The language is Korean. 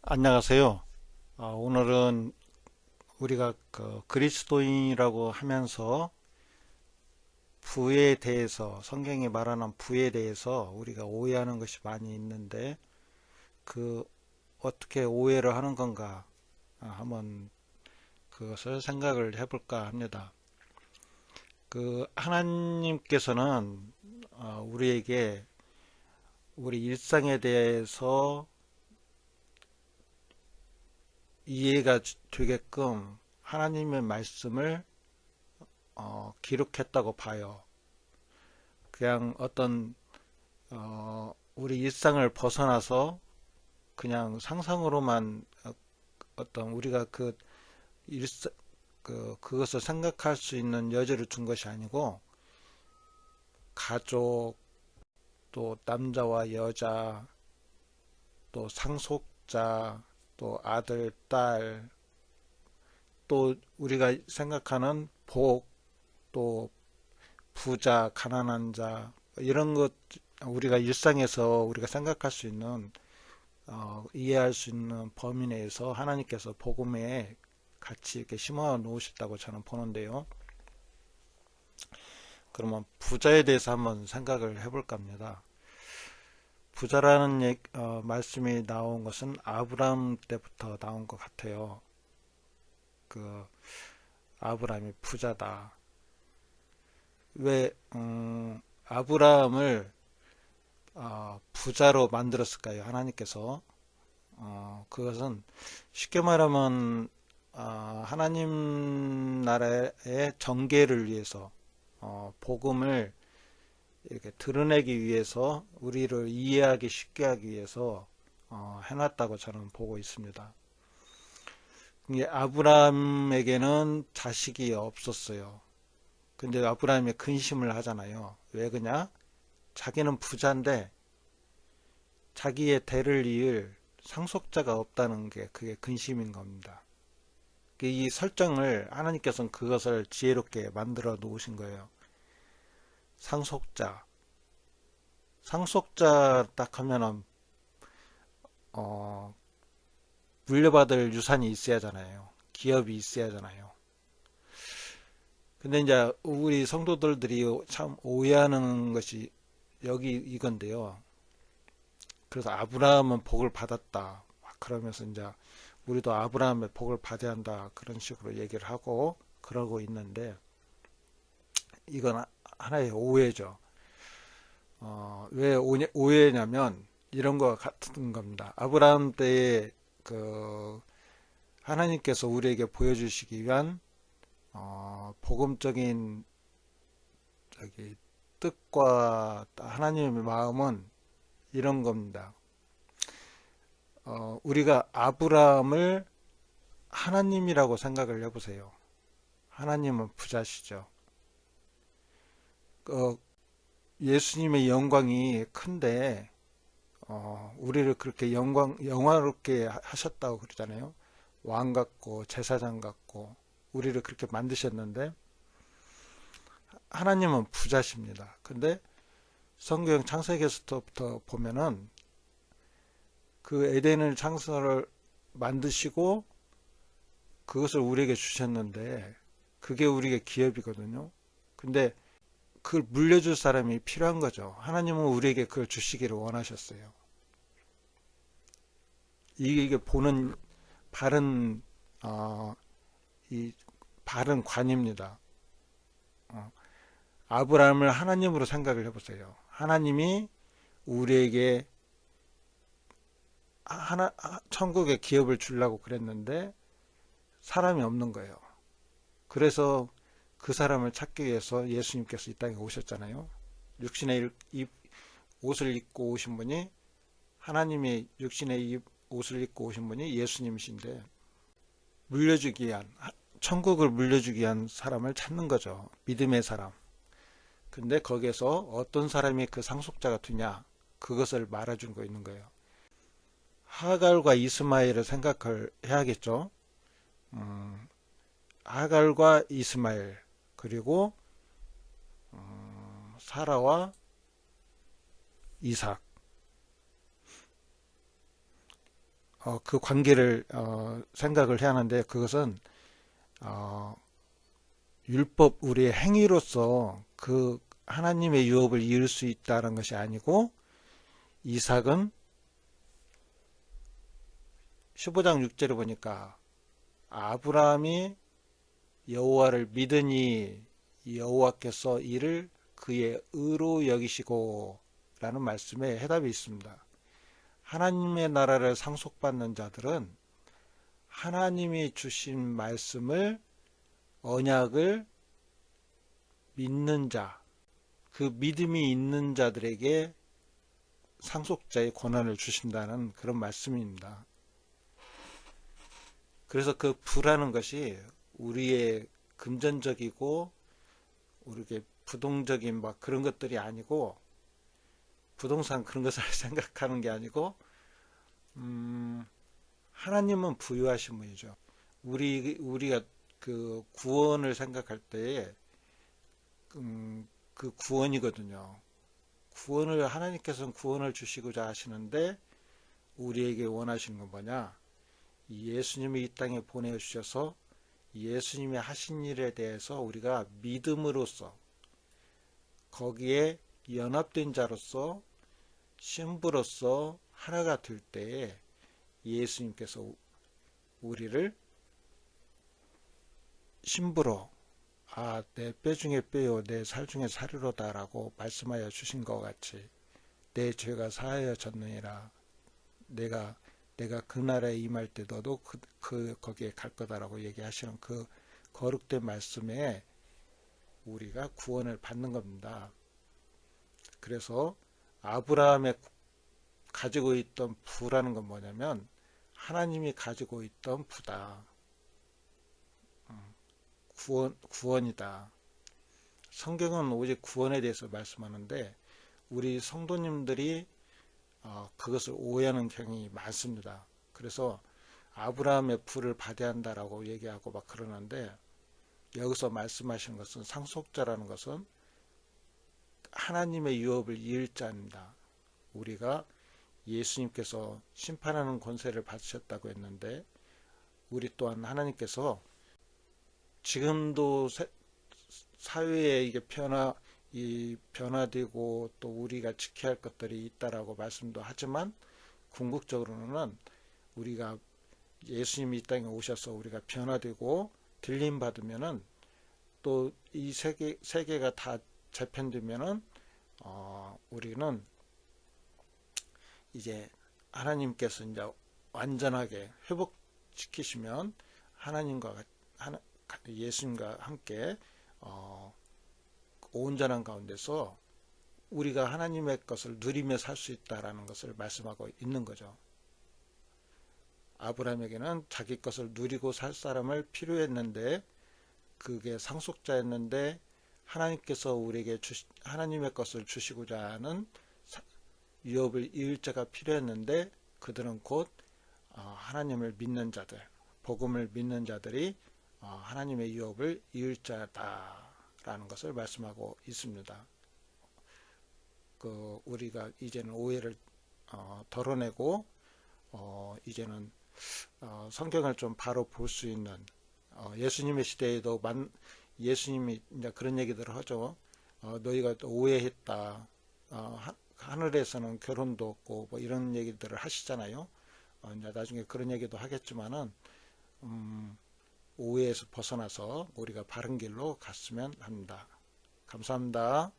안녕하세요. 오늘은 우리가 그 그리스도인이라고 하면서 부에 대해서, 성경이 말하는 부에 대해서 우리가 오해하는 것이 많이 있는데, 그 어떻게 오해를 하는 건가 한번 그것을 생각을 해볼까 합니다. 그 하나님께서는 우리에게 우리 일상에 대해서 이해가 되게끔 하나님의 말씀을 기록했다고 봐요. 그냥 어떤 우리 일상을 벗어나서 그냥 상상으로만 어떤 우리가 그 일상 그것을 생각할 수 있는 여지를 준 것이 아니고, 가족, 또 남자와 여자, 또 상속자, 또 아들, 딸, 또 우리가 생각하는 복, 또 부자, 가난한 자, 이런 것, 우리가 일상에서 우리가 생각할 수 있는 이해할 수 있는 범위 내에서 하나님께서 복음에 같이 이렇게 심어 놓으셨다고 저는 보는데요. 그러면 부자에 대해서 한번 생각을 해볼까 합니다. 부자라는 말씀이 나온 것은 아브라함 때부터 나온 것 같아요. 그 아브라함이 부자다. 왜 아브라함을 부자로 만들었을까요? 하나님께서 그것은 쉽게 말하면 하나님 나라의 정계를 위해서, 복음을 이렇게 드러내기 위해서, 우리를 이해하기 쉽게 하기 위해서 해놨다고 저는 보고 있습니다. 이게 아브라함에게는 자식이 없었어요. 근데 아브라함이 근심을 하잖아요. 왜 그냐? 자기는 부자인데 자기의 대를 이을 상속자가 없다는 게 그게 근심인 겁니다. 이 설정을 하나님께서는 그것을 지혜롭게 만들어 놓으신 거예요. 상속자. 상속자 딱 하면은 어, 물려받을 유산이 있어야 하잖아요. 기업이 있어야 하잖아요. 근데 이제 우리 성도들이 참 오해하는 것이 여기 이건데요. 그래서 아브라함은 복을 받았다, 막 그러면서 이제 우리도 아브라함의 복을 받아야 한다, 그런 식으로 얘기를 하고 그러고 있는데, 이건 하나의 오해죠. 왜 오해냐면 이런 거 같은 겁니다. 아브라함 때에 그 하나님께서 우리에게 보여주시기 위한 복음적인 저기 뜻과 하나님의 마음은 이런 겁니다. 우리가 아브라함을 하나님이라고 생각을 해보세요. 하나님은 부자시죠. 어, 예수님의 영광이 큰데 우리를 그렇게 영화롭게 하셨다고 그러잖아요. 왕 같고 제사장 같고 우리를 그렇게 만드셨는데, 하나님은 부자십니다. 근데 성경 창세기에서부터 보면은 그 에덴을 창설을 만드시고 그것을 우리에게 주셨는데, 그게 우리에게 기업이거든요. 근데 그걸 물려줄 사람이 필요한 거죠. 하나님은 우리에게 그걸 주시기를 원하셨어요. 이게 보는 바른 어, 이 바른 관입니다. 어, 아브라함을 하나님으로 생각을 해보세요. 하나님이 우리에게 천국의 기업을 주려고 그랬는데 사람이 없는 거예요. 그래서 그 사람을 찾기 위해서 예수님께서 이 땅에 오셨잖아요. 육신의 옷을 입고 오신 분이, 하나님이 육신의 옷을 입고 오신 분이 예수님이신데, 물려주기 위한, 천국을 물려주기 위한 사람을 찾는 거죠. 믿음의 사람. 근데 거기에서 어떤 사람이 그 상속자가 되냐, 그것을 말해주고 있는 거예요. 하갈과 이스마엘을 생각을 해야겠죠. 하갈과 이스마엘, 그리고 사라와 이삭. 그 관계를 생각을 해야 하는데 그것은 어, 율법 우리의 행위로서 그 하나님의 유업을 이을 수 있다는 것이 아니고 이삭은 15장 6절을 보니까 아브라함이 여호와를 믿으니 여호와께서 이를 그의 의로 여기시고 라는 말씀에 해답이 있습니다. 하나님의 나라를 상속받는 자들은 하나님이 주신 말씀을 언약을 믿는 자, 그 믿음이 있는 자들에게 상속자의 권한을 주신다는 그런 말씀입니다. 그래서 그 부라는 것이 우리의 금전적이고 우리의 부동적인 막 그런 것들이 아니고 부동산 그런 것을 생각하는 게 아니고 하나님은 부유하신 분이죠. 우리가 그 구원을 생각할 때에 그 구원이거든요. 구원을 하나님께서는 구원을 주시고자 하시는데 우리에게 원하시는 건 뭐냐? 예수님이 이 땅에 보내주셔서 예수님이 하신 일에 대해서 우리가 믿음으로써 거기에 연합된 자로서 신부로서 하나가 될 때에 예수님께서 우리를 신부로 내 뼈 중에 뼈요 내 살 중에 살이로다라고 말씀하여 주신 것 같이 내 죄가 사하여졌느니라 내가 그 나라에 임할 때 너도 거기에 갈 거다라고 얘기하시는 그 거룩된 말씀에 우리가 구원을 받는 겁니다. 그래서 아브라함의 가지고 있던 부라는 건 뭐냐면 하나님이 가지고 있던 부다. 구원이다. 성경은 오직 구원에 대해서 말씀하는데 우리 성도님들이 그것을 오해하는 경향이 많습니다. 그래서 아브라함의 부를 받아야 한다라고 얘기하고 막 그러는데 여기서 말씀하시는 것은 상속자라는 것은 하나님의 유업을 이을 자입니다. 우리가 예수님께서 심판하는 권세를 받으셨다고 했는데 우리 또한 하나님께서 지금도 사회에 이게 변화되고 또 우리가 지켜야 할 것들이 있다라고 말씀도 하지만 궁극적으로는 우리가 예수님이 이 땅에 오셔서 우리가 변화되고 들림 받으면은 또 이 세계가 다 재편되면은 우리는 이제 하나님께서 이제 완전하게 회복시키시면 예수님과 함께 온전한 가운데서 우리가 하나님의 것을 누리며 살 수 있다라는 것을 말씀하고 있는 거죠. 아브라함에게는 자기 것을 누리고 살 사람을 필요했는데 그게 상속자였는데 하나님께서 우리에게 하나님의 것을 주시고자 하는 유업을 이을 자가 필요했는데 그들은 곧 하나님을 믿는 자들, 복음을 믿는 자들이 하나님의 유업을 이을 자다라는 것을 말씀하고 있습니다. 우리가 이제는 오해를 덜어내고 이제는 성경을 좀 바로 볼 수 있는 예수님의 시대에도 예수님이 이제 그런 얘기들을 하죠. 너희가 또 오해했다. 하늘에서는 결혼도 없고 뭐 이런 얘기들을 하시잖아요. 이제 나중에 그런 얘기도 하겠지만은 오해에서 벗어나서 우리가 바른 길로 갔으면 합니다. 감사합니다.